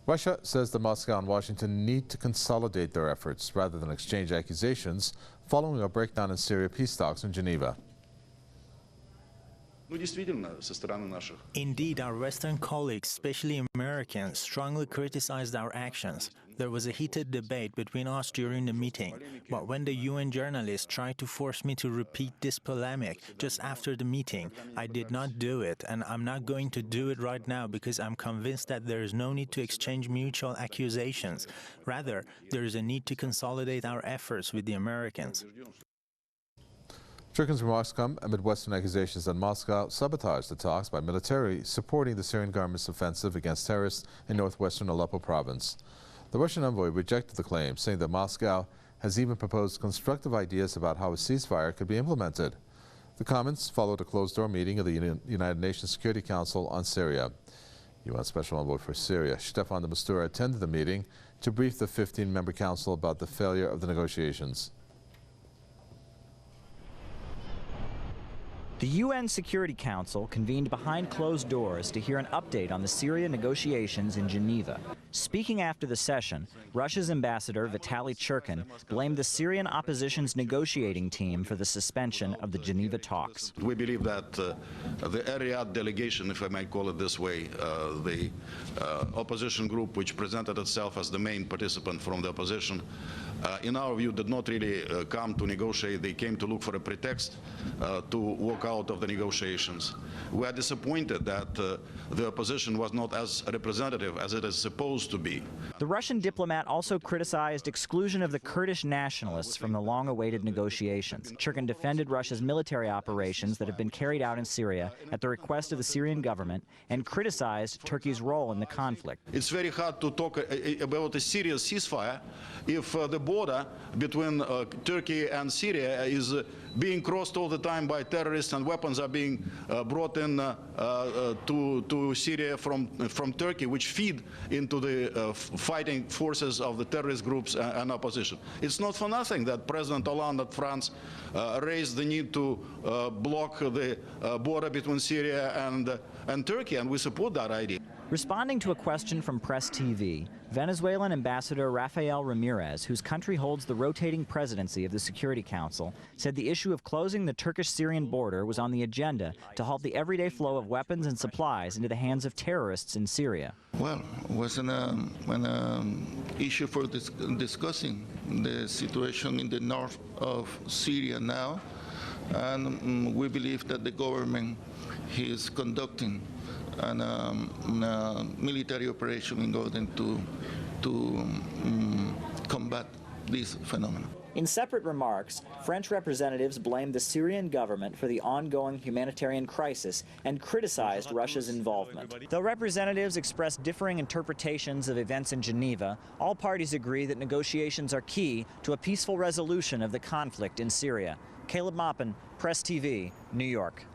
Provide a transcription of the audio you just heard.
Russia says that Moscow and Washington need to consolidate their efforts rather than exchange accusations following a breakdown in Syria peace talks in Geneva. Indeed, our Western colleagues, especially Americans, strongly criticized our actions. There was a heated debate between us during the meeting, but when the UN journalists tried to force me to repeat this polemic just after the meeting, I did not do it, and I'm not going to do it right now because I'm convinced that there is no need to exchange mutual accusations. Rather, there is a need to consolidate our efforts with the Americans. Turkey's remarks come amid Western accusations that Moscow sabotaged the talks by military supporting the Syrian government's offensive against terrorists in northwestern Aleppo province. The Russian envoy rejected the claim, saying that Moscow has even proposed constructive ideas about how a ceasefire could be implemented. The comments followed a closed-door meeting of the United Nations Security Council on Syria. UN Special Envoy for Syria, Stefan de Mistura, attended the meeting to brief the 15-member council about the failure of the negotiations. The UN Security Council convened behind closed doors to hear an update on the Syria negotiations in Geneva. Speaking after the session, Russia's ambassador Vitaly Churkin blamed the Syrian opposition's negotiating team for the suspension of the Geneva talks. We believe that the Riyadh delegation, if I might call it this way, the opposition group which presented itself as the main participant from the opposition, in our view did not really come to negotiate. They came to look for a pretext to walk out of the negotiations. We are disappointed that the opposition was not as representative as it is supposed to be. The Russian diplomat also criticized exclusion of the Kurdish nationalists from the long-awaited negotiations. Churkin defended Russia's military operations that have been carried out in Syria at the request of the Syrian government and criticized Turkey's role in the conflict. It's very hard to talk about a serious ceasefire if the border between Turkey and Syria is being crossed all the time by terrorists and weapons are being brought in to Syria from Turkey, which feed into the fighting forces of the terrorist groups and opposition. It's not for nothing that President Hollande of France raised the need to block the border between Syria and Turkey, and we support that idea. Responding to a question from Press TV, Venezuelan Ambassador Rafael Ramirez, whose country holds the rotating presidency of the Security Council, said the issue of closing the Turkish-Syrian border was on the agenda to halt the everyday flow of weapons and supplies into the hands of terrorists in Syria. Well, it was an issue for discussing the situation in the north of Syria now, and we believe that the government is conducting a military operation in order to combat this phenomenon. In separate remarks, French representatives blamed the Syrian government for the ongoing humanitarian crisis and criticized Russia's involvement. Though representatives expressed differing interpretations of events in Geneva, all parties agree that negotiations are key to a peaceful resolution of the conflict in Syria. Caleb Maupin, Press TV, New York.